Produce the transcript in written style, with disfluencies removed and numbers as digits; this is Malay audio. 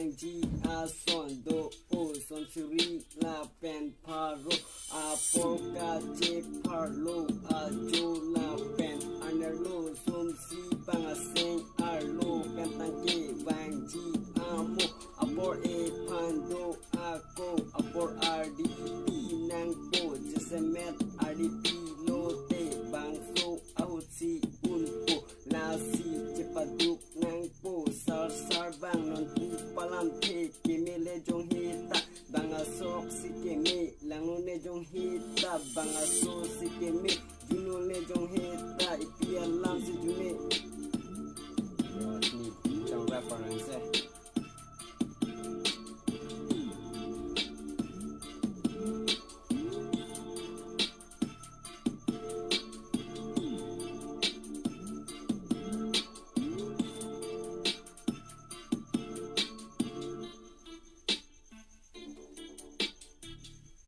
bang G a son do o son churi la pen paro a porca je parlo a jo la pen anelo som si bang a sing arlo kantang ke bang G amo apor e pando ako apor rd nang po jesemet rdp lote bang so ausi unpo lasi cepaduk nang po sar bang non pu palam the kemele jong hita bang asok si keme langone jong hita bang aso si keme junole jong hita ipialam si june yo ni jong reference